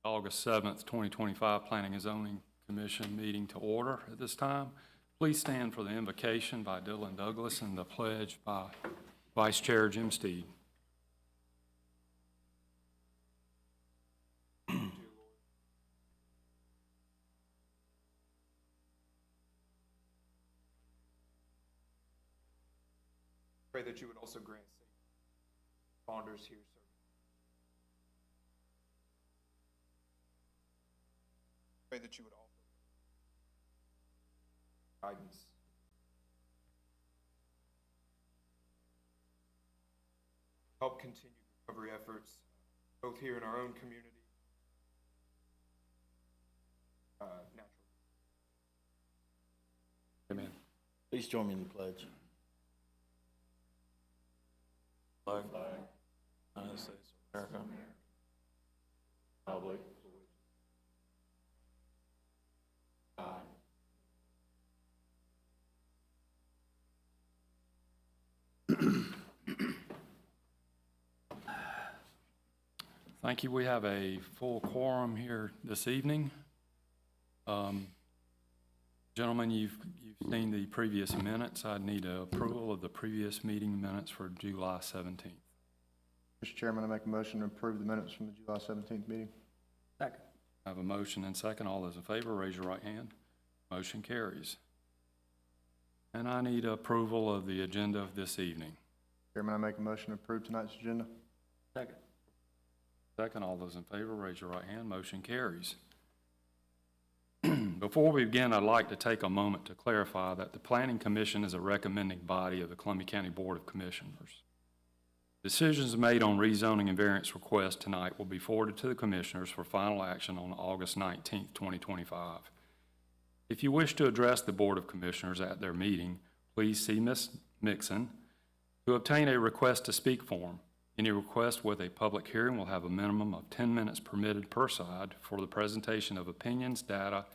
August 7th, 2025 Planning and Zoning Commission meeting to order at this time. Please stand for the invocation by Dylan Douglas and the pledge by Vice Chair Jim Steed. Pray that you would also grant safe responders here, sir. Pray that you would also guidance. Help continue recovery efforts, both here in our own community, naturally. Amen. Please join me in the pledge. Flag. United States of America. Republic. Thank you. We have a full quorum here this evening. Gentlemen, you've seen the previous minutes. I need approval of the previous meeting minutes for July 17th. Mr. Chairman, I make a motion to approve the minutes from the July 17th meeting. Second. I have a motion and second. All those in favor, raise your right hand. Motion carries. And I need approval of the agenda of this evening. Chairman, I make a motion to approve tonight's agenda. Second. Second, all those in favor, raise your right hand. Motion carries. Before we begin, I'd like to take a moment to clarify that the Planning Commission is a recommending body of the Columbia County Board of Commissioners. Decisions made on rezoning and variance requests tonight will be forwarded to the Commissioners for final action on August 19th, 2025. If you wish to address the Board of Commissioners at their meeting, please see Ms. Mixon. To obtain a request to speak form, any request with a public hearing will have a minimum of 10 minutes permitted per side for the presentation of opinions, data,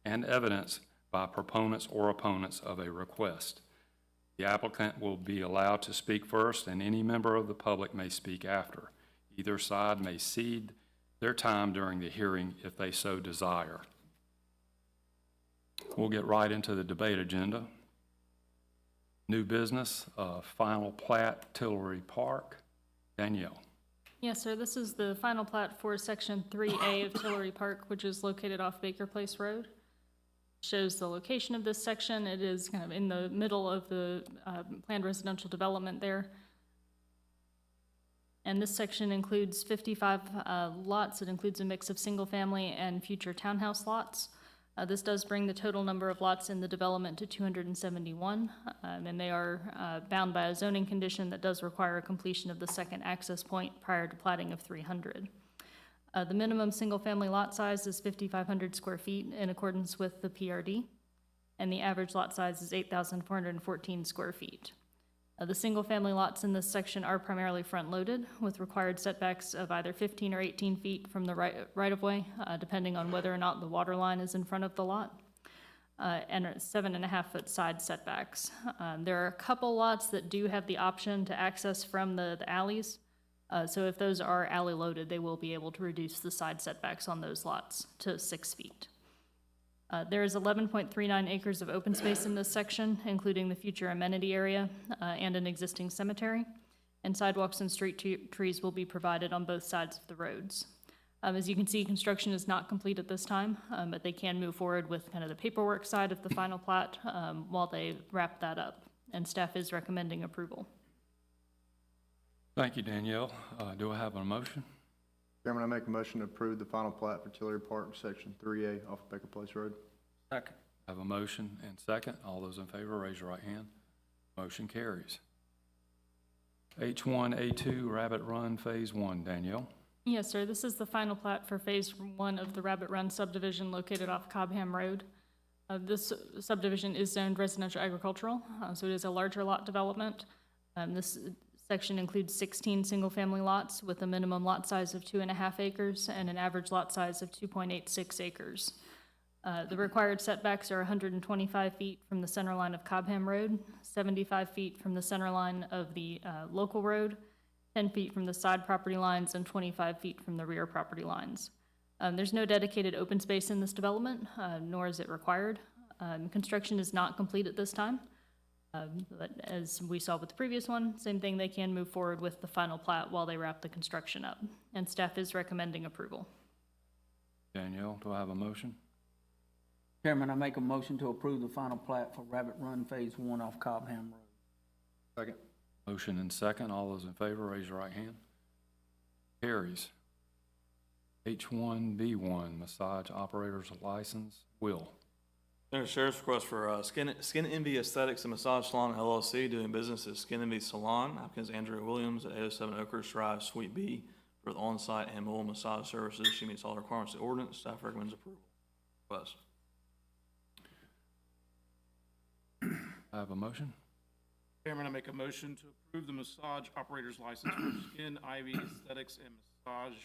and evidence by proponents or opponents of a request. The applicant will be allowed to speak first, and any member of the public may speak after. Either side may cede their time during the hearing if they so desire. We'll get right into the debate agenda. New business, final plat, Tillery Park. Danielle. Yes, sir. This is the final plat for Section 3A of Tillery Park, which is located off Baker Place Road. Shows the location of this section. It is kind of in the middle of the planned residential development there. And this section includes 55 lots. It includes a mix of single-family and future townhouse lots. This does bring the total number of lots in the development to 271, and they are bound by a zoning condition that does require a completion of the second access point prior to platting of 300. The minimum single-family lot size is 5,500 square feet in accordance with the PRD, and the average lot size is 8,414 square feet. The single-family lots in this section are primarily front-loaded, with required setbacks of either 15 or 18 feet from the right-of-way, depending on whether or not the water line is in front of the lot, and 7.5-foot side setbacks. There are a couple lots that do have the option to access from the alleys, so if those are alley-loaded, they will be able to reduce the side setbacks on those lots to 6 feet. There is 11.39 acres of open space in this section, including the future amenity area and an existing cemetery, and sidewalks and street trees will be provided on both sides of the roads. As you can see, construction is not complete at this time, but they can move forward with kind of the paperwork side of the final plat while they wrap that up, and staff is recommending approval. Thank you, Danielle. Do I have a motion? Chairman, I make a motion to approve the final plat for Tillery Park, Section 3A off of Baker Place Road. Second. I have a motion and second. All those in favor, raise your right hand. Motion carries. H1A2 Rabbit Run Phase 1, Danielle. Yes, sir. This is the final plat for Phase 1 of the Rabbit Run subdivision located off Cobham Road. This subdivision is zoned residential agricultural, so it is a larger lot development. This section includes 16 single-family lots with a minimum lot size of 2.5 acres and an average lot size of 2.86 acres. The required setbacks are 125 feet from the center line of Cobham Road, 75 feet from the center line of the local road, 10 feet from the side property lines, and 25 feet from the rear property lines. There's no dedicated open space in this development, nor is it required. Construction is not complete at this time. But as we saw with the previous one, same thing, they can move forward with the final plat while they wrap the construction up. And staff is recommending approval. Danielle, do I have a motion? Chairman, I make a motion to approve the final plat for Rabbit Run Phase 1 off Cobham Road. Second. Motion and second. All those in favor, raise your right hand. Carries. H1B1, massage operator's license. Will. Under Sheriff's request for Skin Envy Aesthetics and Massage Salon LLC, doing business as Skin Envy Salon. Applicant is Andrea Williams at 807 Oakhurst Drive, Suite B, for the on-site and mobile massage services. She meets all requirements of the ordinance. Staff recommends approval. Request. I have a motion. Chairman, I make a motion to approve the massage operator's license for Skin Ivy Aesthetics and Massage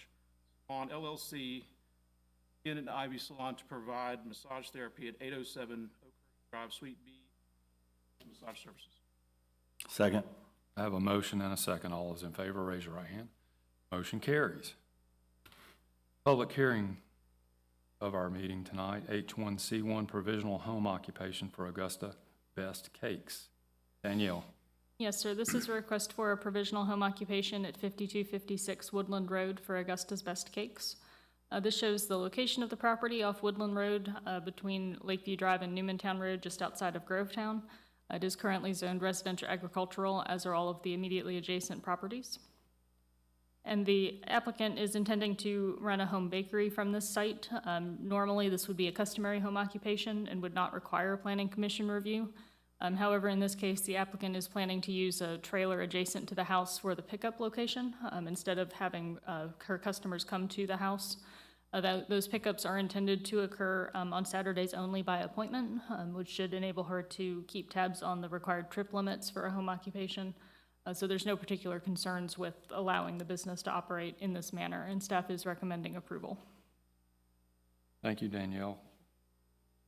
Salon LLC, Skin and Ivy Salon, to provide massage therapy at 807 Oakhurst Drive, Suite B, massage services. Second. I have a motion and a second. All those in favor, raise your right hand. Motion carries. Public hearing of our meeting tonight, H1C1, provisional home occupation for Augusta Best Cakes. Danielle. Yes, sir, this is a request for a provisional home occupation at 5256 Woodland Road for Augusta's Best Cakes. This shows the location of the property off Woodland Road between Lakeview Drive and Newmantown Road, just outside of Grovetown. It is currently zoned residential agricultural, as are all of the immediately adjacent properties. And the applicant is intending to run a home bakery from this site. Normally, this would be a customary home occupation and would not require a planning commission review. However, in this case, the applicant is planning to use a trailer adjacent to the house for the pickup location, instead of having her customers come to the house. Those pickups are intended to occur on Saturdays only by appointment, which should enable her to keep tabs on the required trip limits for a home occupation. So there's no particular concerns with allowing the business to operate in this manner, and staff is recommending approval. Thank you, Danielle.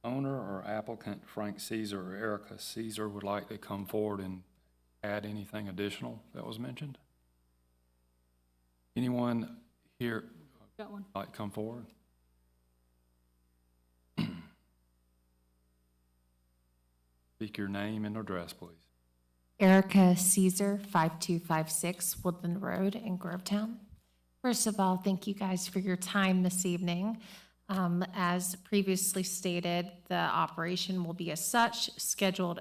Owner or applicant Frank Caesar or Erica Caesar would like to come forward and add anything additional that was mentioned? Anyone here Got one. like to come forward? Speak your name and address, please. Erica Caesar, 5256 Woodland Road in Grovetown. First of all, thank you guys for your time this evening. As previously stated, the operation will be as such, scheduled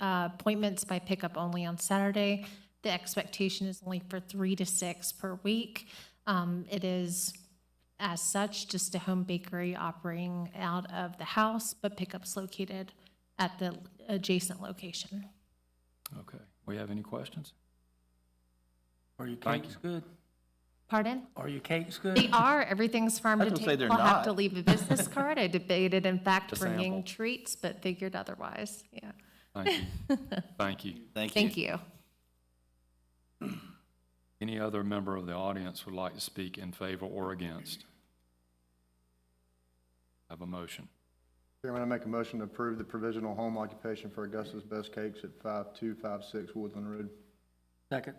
appointments by pickup only on Saturday. The expectation is only for 3 to 6 per week. It is, as such, just a home bakery operating out of the house, but pickups located at the adjacent location. Okay. We have any questions? Are your Thank cakes good? Pardon? Are your cakes good? They are. Everything's farm I to was gonna say table. they're I'll have to not. leave a business card. I debated, in fact, A bringing sample. treats, but figured otherwise. Yeah. Thank you. Thank you. Thank you. Any other member of the audience would like to speak in favor or against? Have a motion. Chairman, I make a motion to approve the provisional home occupation for Augusta's Best Cakes at 5256 Woodland Road. Second.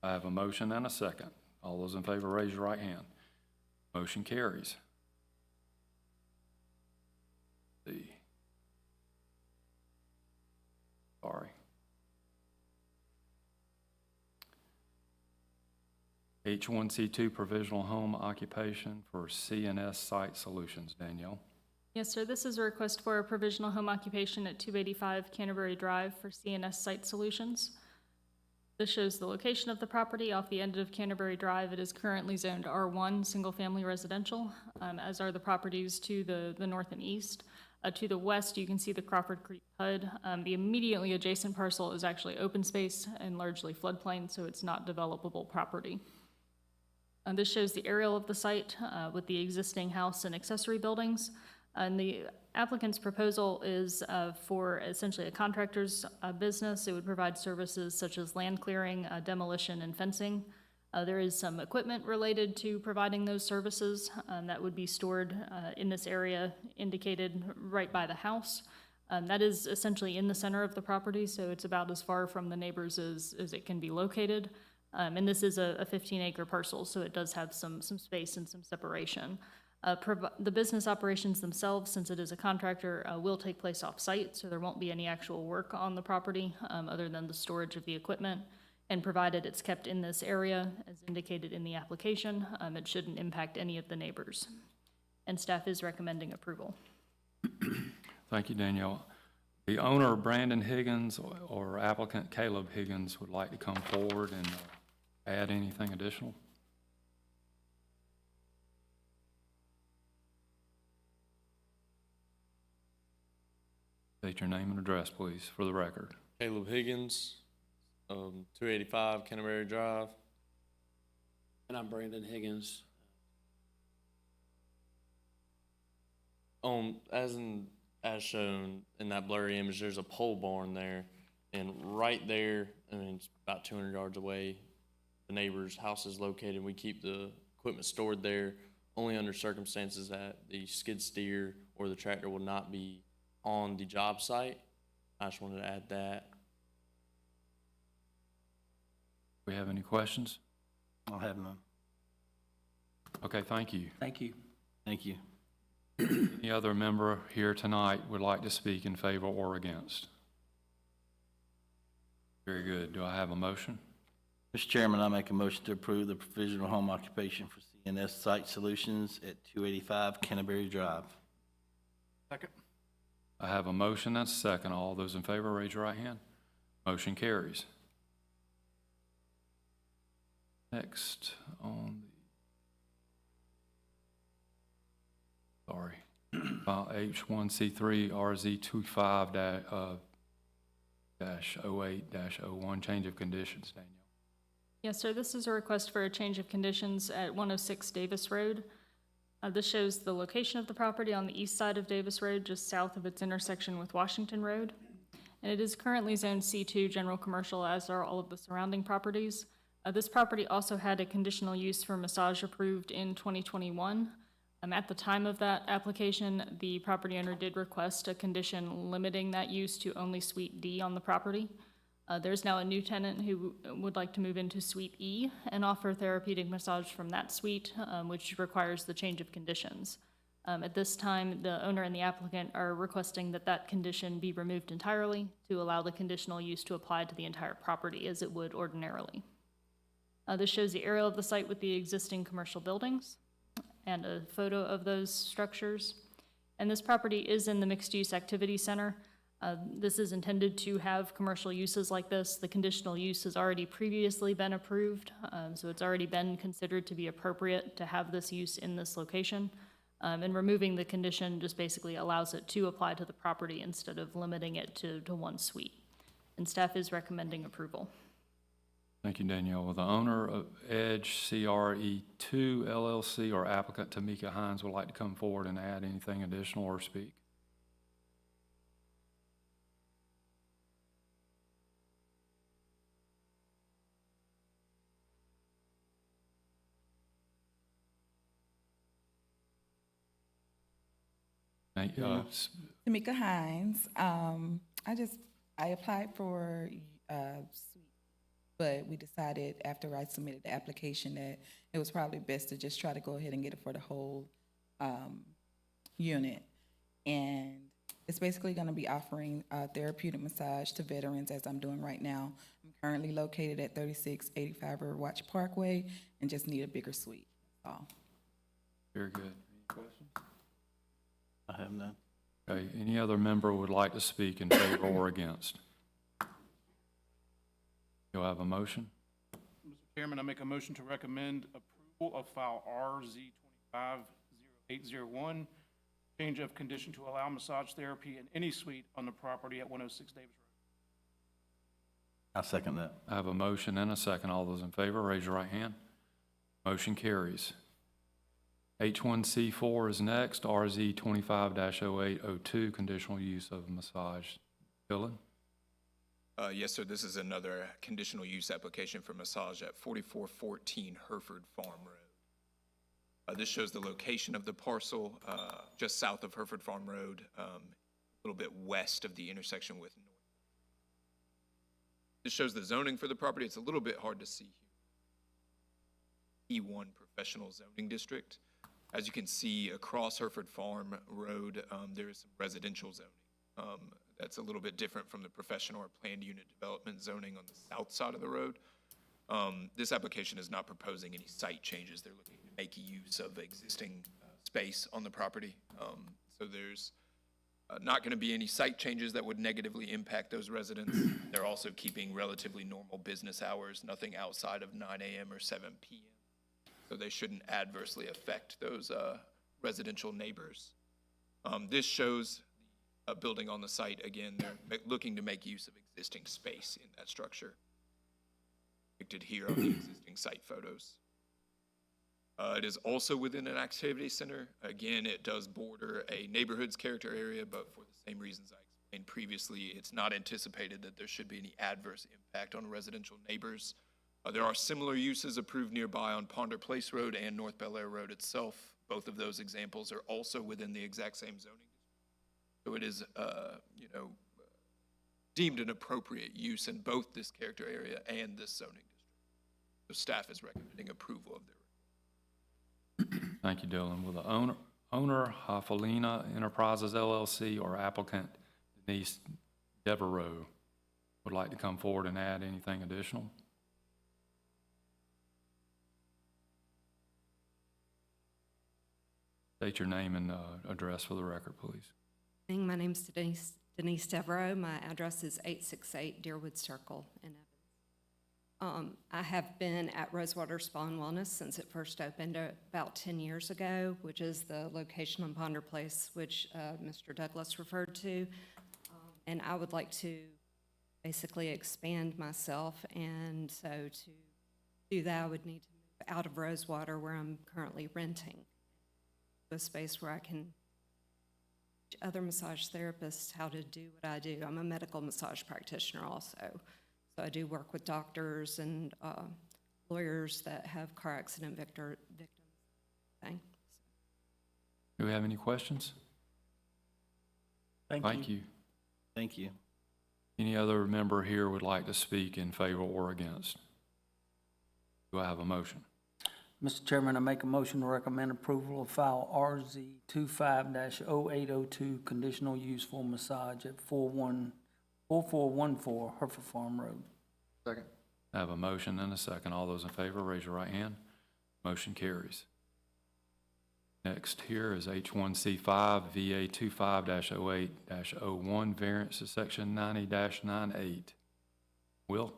I have a motion and a second. All those in favor, raise your right hand. Motion carries. See. Sorry. H1C2 provisional home occupation for CNS Site Solutions. Danielle. Yes, sir, this is a request for a provisional home occupation at 285 Canterbury Drive for CNS Site Solutions. This shows the location of the property off the end of Canterbury Drive. It is currently zoned R1, single-family residential, as are the properties to the north and east. To the west, you can see the Crawford Creek PUD. The immediately adjacent parcel is actually open space and largely floodplain, so it's not developable property. This shows the aerial of the site with the existing house and accessory buildings. And the applicant's proposal is for essentially a contractor's business. It would provide services such as land clearing, demolition, and fencing. There is some equipment related to providing those services that would be stored in this area indicated right by the house. That is essentially in the center of the property, so it's about as far from the neighbors as it can be located. And this is a 15-acre parcel, so it does have some space and some separation. The business operations themselves, since it is a contractor, will take place off-site, so there won't be any actual work on the property other than the storage of the equipment. And provided it's kept in this area, as indicated in the application, it shouldn't impact any of the neighbors. And staff is recommending approval. Thank you, Danielle. The owner, Brandon Higgins, or applicant Caleb Higgins, would like to come forward and add anything additional? State your name and address, please, for the record. Caleb Higgins, 285 Canterbury Drive. And I'm Brandon Higgins. As shown in that blurry image, there's a pole barn there, and right there, I mean, it's about 200 yards away, the neighbor's house is located. We keep the equipment stored there only under circumstances that the skid steer or the tractor will not be on the job site. I just wanted to add that. We have any questions? I'll have none. Okay, thank you. Thank you. Thank you. Any other member here tonight would like to speak in favor or against? Very good. Do I have a motion? Mr. Chairman, I make a motion to approve the provisional home occupation for CNS Site Solutions at 285 Canterbury Drive. Second. I have a motion and a second. All those in favor, raise your right hand. Motion carries. Next on the, file H1C3 RZ25-08-01, change of conditions, Danielle. Yes, sir, this is a request for a change of conditions at 106 Davis Road. This shows the location of the property on the east side of Davis Road, just south of its intersection with Washington Road. And it is currently zoned C2 General Commercial, as are all of the surrounding properties. This property also had a conditional use for massage approved in 2021. At the time of that application, the property owner did request a condition limiting that use to only Suite D on the property. There's now a new tenant who would like to move into Suite E and offer therapeutic massage from that suite, which requires the change of conditions. At this time, the owner and the applicant are requesting that that condition be removed entirely to allow the conditional use to apply to the entire property as it would ordinarily. This shows the aerial of the site with the existing commercial buildings and a photo of those structures. And this property is in the mixed-use activity center. This is intended to have commercial uses like this. The conditional use has already previously been approved, so it's already been considered to be appropriate to have this use in this location. And removing the condition just basically allows it to apply to the property instead of limiting it to one suite. And staff is recommending approval. Thank you, Danielle. Will the owner of Edge CRE2 LLC or applicant Tamika Hines would like to come forward and add anything additional or speak? Tamika Hines. I applied for suite, but we decided after I submitted the application that it was probably best to just try to go ahead and get it for the whole unit. And it's basically going to be offering therapeutic massage to veterans, as I'm doing right now. I'm currently located at 3685 Riverwatch Parkway and just need a bigger suite. That's all. Very good. Any questions? I have none. Okay, any other member would like to speak in favor or against? Do I have a motion? Mr. Chairman, I make a motion to recommend approval of file RZ25-0801, change of condition to allow massage therapy in any suite on the property at 106 Davis Road. I'll second that. I have a motion and a second. All those in favor, raise your right hand. Motion carries. H1C4 is next, RZ25-0802, conditional use of massage. Dylan? Yes, sir. This is another conditional use application for massage at 4414 Hereford Farm Road. This shows the location of the parcel just south of Hereford Farm Road, a little bit west of the intersection with North. This shows the zoning for the property. It's a little bit hard to see here. E1 Professional Zoning District. As you can see, across Hereford Farm Road, there is some residential zoning. That's a little bit different from the professional or planned unit development zoning on the south side of the road. This application is not proposing any site changes. They're looking to make use of existing space on the property. So there's not going to be any site changes that would negatively impact those residents. They're also keeping relatively normal business hours, nothing outside of 9 a.m. or 7 p.m. So they shouldn't adversely affect those residential neighbors. This shows a building on the site. Again, they're looking to make use of existing space in that structure. Depicted here on the existing site photos. It is also within an activity center. Again, it does border a neighborhoods character area, but for the same reasons I explained previously, it's not anticipated that there should be any adverse impact on residential neighbors. There are similar uses approved nearby on Ponder Place Road and North Bel Air Road itself. Both of those examples are also within the exact same zoning. So it is, deemed an appropriate use in both this character area and this zoning district. So staff is recommending approval of their. Thank you, Dylan. Will the owner Hafalina Enterprises LLC or applicant Denise Devereaux would like to come forward and add anything additional? State your name and address for the record, please. My name's Denise Devereaux. My address is 868 Deerwood Circle in Evans. I have been at Rosewater Spa and Wellness since it first opened about 10 years ago, which is the location on Ponder Place, which Mr. Douglas referred to. And I would like to basically expand myself, and so to do that, I would need to move out of Rosewater, where I'm currently renting, a space where I can teach other massage therapists how to do what I do. I'm a medical massage practitioner also, so I do work with doctors and lawyers that have car accident victims. Do we have any questions? Thank you. Thank you. Any other member here would like to speak in favor or against? Do I have a motion? Mr. Chairman, I make a motion to recommend approval of file RZ 25-0802, conditional use for massage at 4414 Hereford Farm Road. Second. I have a motion and a second. All those in favor, raise your right hand. Motion carries. Next here is H1C5, VA 25-08-01, variance to section 90-98. Will?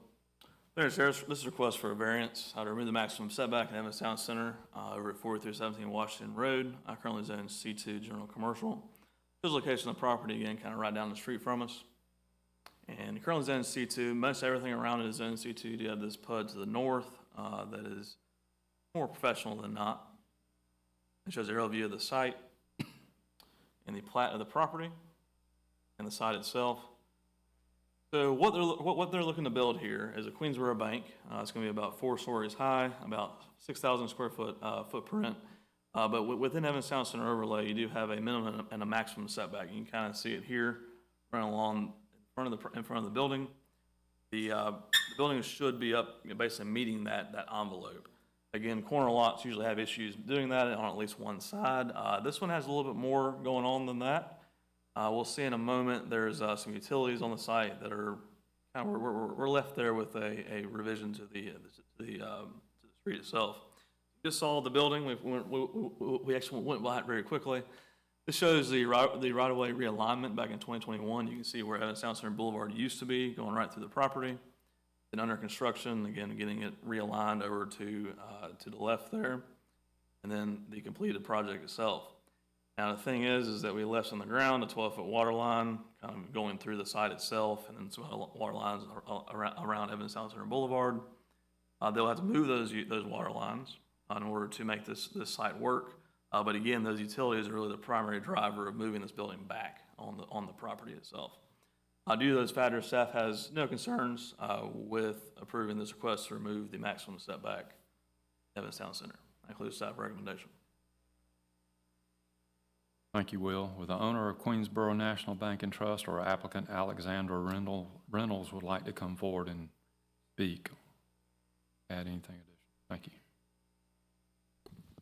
Mayor, Sheriff, this is a request for a variance to remove the maximum setback in Evans Town Center over at 4317 Washington Road. I currently zone C2 General Commercial. This location of the property, again, kind of right down the street from us. And currently zone C2, most everything around it is zone C2. You have this PUD to the north that is more professional than not. It shows an aerial view of the site and the plat of the property and the site itself. So what they're looking to build here is a Queensboro bank. It's going to be about 4 stories high, about 6,000 square foot footprint. But within Evans Town Center overlay, you do have a minimum and a maximum setback. You can kind of see it here, running along in front of the building. The building should be up, basically meeting that envelope. Again, corner lots usually have issues doing that on at least one side. This one has a little bit more going on than that. We'll see in a moment, there's some utilities on the site that are kind of, we're left there with a revision to the street itself. You just saw the building. We actually went by it very quickly. This shows the right-of-way realignment back in 2021. You can see where Evans Town Center Boulevard used to be, going right through the property. Then under construction, again, getting it realigned over to the left there, and then the completed project itself. Now, the thing is that we left on the ground a 12-foot water line kind of going through the site itself, and then some water lines around Evans Town Center Boulevard. They'll have to move those water lines in order to make this site work. But again, those utilities are really the primary driver of moving this building back on the property itself. Due to those factors, staff has no concerns with approving this request to remove the maximum setback at Evans Town Center. That includes staff recommendation. Thank you, Will. Will the owner of Queensboro National Bank and Trust or applicant Alexandra Reynolds would like to come forward and speak? Add anything additional? Thank you.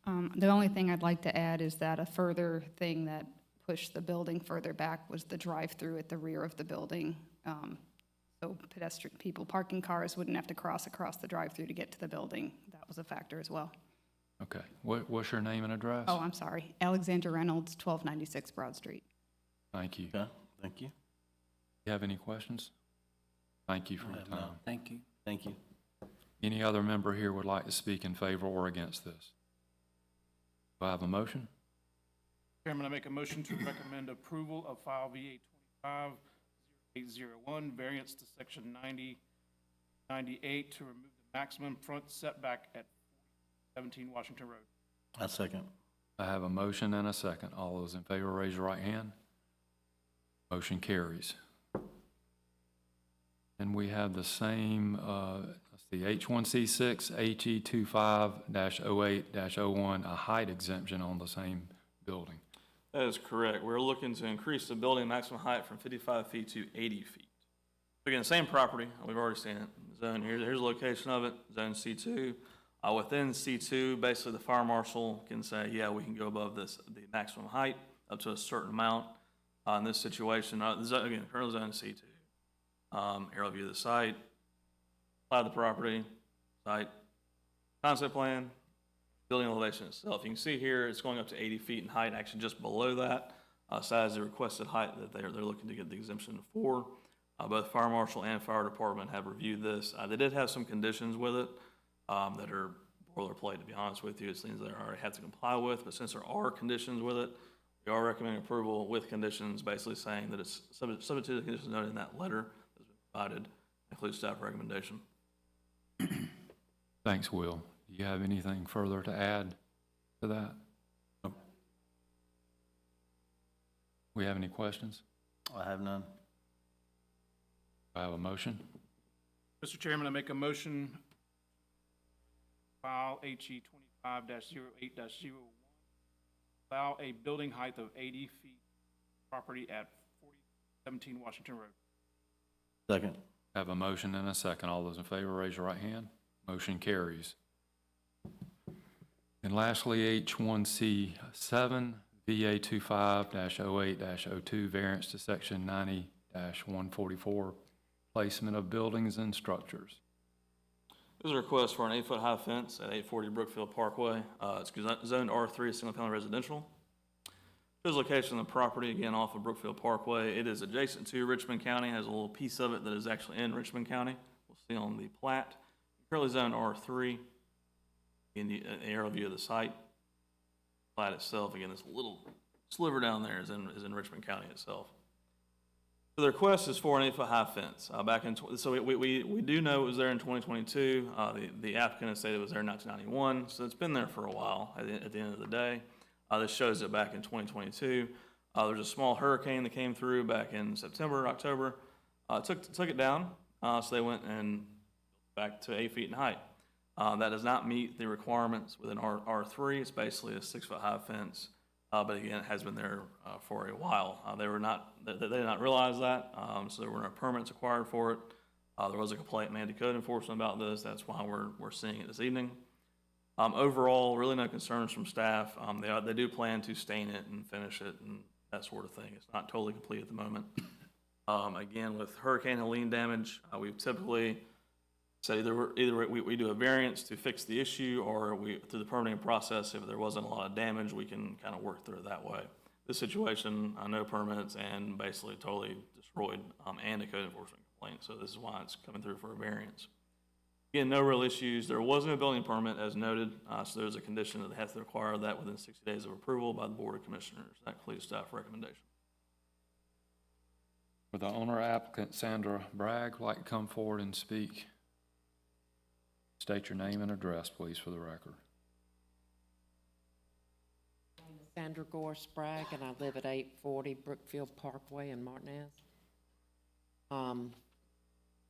The only thing I'd like to add is that a further thing that pushed the building further back was the drive-through at the rear of the building. So pedestrian, people parking cars wouldn't have to cross across the drive-through to get to the building. That was a factor as well. Okay. What's your name and address? Oh, I'm sorry. Alexander Reynolds, 1296 Broad Street. Thank you. Okay, thank you. You have any questions? Thank you for your I have none. time. Thank you. Thank you. Any other member here would like to speak in favor or against this? Do I have a motion? Chairman, I make a motion to recommend approval of file VA 25-0801, variance to section 9098 to remove the maximum front setback at 17 Washington Road. I second. I have a motion and a second. All those in favor, raise your right hand. Motion carries. And we have the same, let's see, H1C6, HE25-08-01, a height exemption on the same building. That is correct. We're looking to increase the building maximum height from 55 feet to 80 feet. Again, same property, we've already seen it. Zone, here's the location of it, zone C2. Within C2, basically the fire marshal can say, yeah, we can go above this, the maximum height up to a certain amount. In this situation, again, current zone C2. Aerial view of the site, plat of the property, site, concept plan, building elevation itself. You can see here, it's going up to 80 feet in height, actually just below that. So that is the requested height that they're looking to get the exemption for. Both fire marshal and fire department have reviewed this. They did have some conditions with it that are boilerplate, to be honest with you. It's things that I already have to comply with, but since there are conditions with it, we are recommending approval with conditions, basically saying that it's subject to the conditions noted in that letter that's been provided, includes staff recommendation. Thanks, Will. Do you have anything further to add to that? No. We have any questions? I have none. I have a motion. Mr. Chairman, I make a motion, file HE 25-08-01, allow a building height of 80 feet, property at 4017 Washington Road. Second. I have a motion and a second. All those in favor, raise your right hand. Motion carries. And lastly, H1C7, VA 25-08-02, variance to section 90-144, placement of buildings and structures. This is a request for an 8-foot high fence at 840 Brookfield Parkway. It's zoned R3, single-family residential. Shows location of the property, again, off of Brookfield Parkway. It is adjacent to Richmond County, has a little piece of it that is actually in Richmond County. We'll see on the plat. Currently zoned R3. In the aerial view of the site. Plat itself, again, this little sliver down there is in Richmond County itself. So the request is for an 8-foot high fence. So we do know it was there in 2022. The applicant has stated it was there in 1991, so it's been there for a while at the end of the day. This shows it back in 2022. There's a small hurricane that came through back in September, October. Took it down, so they went and back to 8 feet in height. That does not meet the requirements within R3. It's basically a 6-foot high fence, but again, it has been there for a while. They did not realize that, so there were no permits acquired for it. There was a complaint made to code enforcement about this. That's why we're seeing it this evening. Overall, really no concerns from staff. They do plan to stain it and finish it and that sort of thing. It's not totally complete at the moment. Again, with Hurricane Helene damage, we've typically said either we do a variance to fix the issue, or through the permitting process, if there wasn't a lot of damage, we can kind of work through it that way. This situation, no permits and basically totally destroyed, and a code enforcement complaint. So this is why it's coming through for a variance. Again, no real issues. There wasn't a building permit as noted, so there's a condition that they have to require that within 60 days of approval by the Board of Commissioners. That includes staff recommendation. Would the owner applicant, Sandra Bragg, like to come forward and speak? State your name and address, please, for the record. Sandra Gore Sprague, and I live at 840 Brookfield Parkway in Martinez.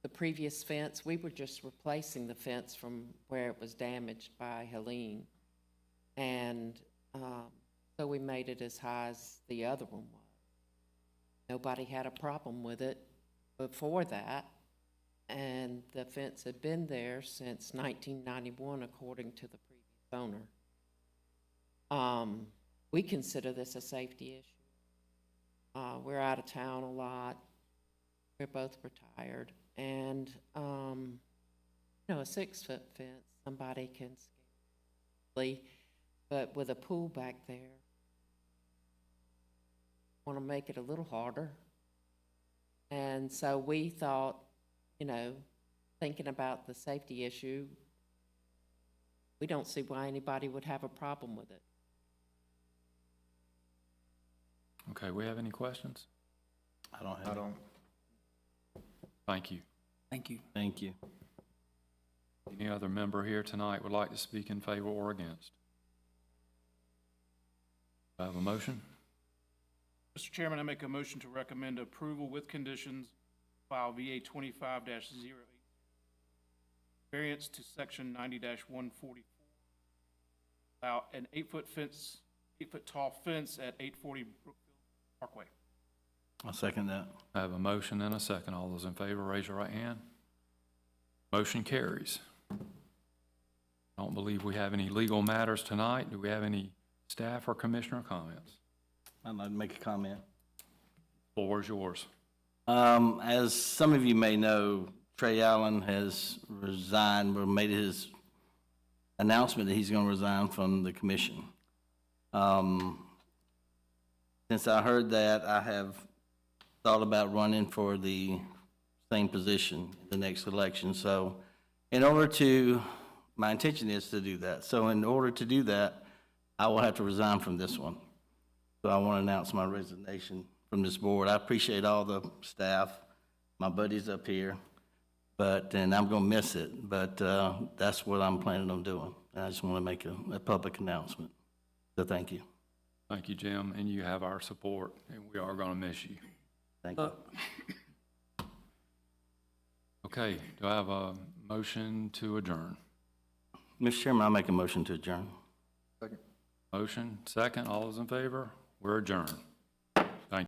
The previous fence, we were just replacing the fence from where it was damaged by Helene. And so we made it as high as the other one was. Nobody had a problem with it before that. And the fence had been there since 1991, according to the previous owner. We consider this a safety issue. We're out of town a lot. We're both retired, and, you know, a 6-foot fence, somebody can scale, but with a pool back there, want to make it a little harder. And so we thought, you know, thinking about the safety issue, we don't see why anybody would have a problem with it. Okay, we have any questions? I don't have it. Thank you. Thank you. Thank you. Any other member here tonight would like to speak in favor or against? Do I have a motion? Mr. Chairman, I make a motion to recommend approval with conditions, file VA 25-08. Variance to section 90-144. Allow an 8-foot fence, 8-foot tall fence at 840 Brookfield Parkway. I'll second that. I have a motion and a second. All those in favor, raise your right hand. Motion carries. I don't believe we have any legal matters tonight. Do we have any staff or commissioner comments? I'd like to make a comment. Floor is yours. As some of you may know, Trey Allen has resigned, or made his announcement that he's going to resign from the commission. Since I heard that, I have thought about running for the same position in the next election. So my intention is to do that. So in order to do that, I will have to resign from this one. So I want to announce my resignation from this board. I appreciate all the staff, my buddies up here, and I'm going to miss it, but that's what I'm planning on doing. And I just want to make a public announcement. So thank you. Thank you, Jim, and you have our support, and we are going to miss you. Thank you. Okay, do I have a motion to adjourn? Mr. Chairman, I'll make a motion to adjourn. Motion, second, all those in favor? We're adjourned.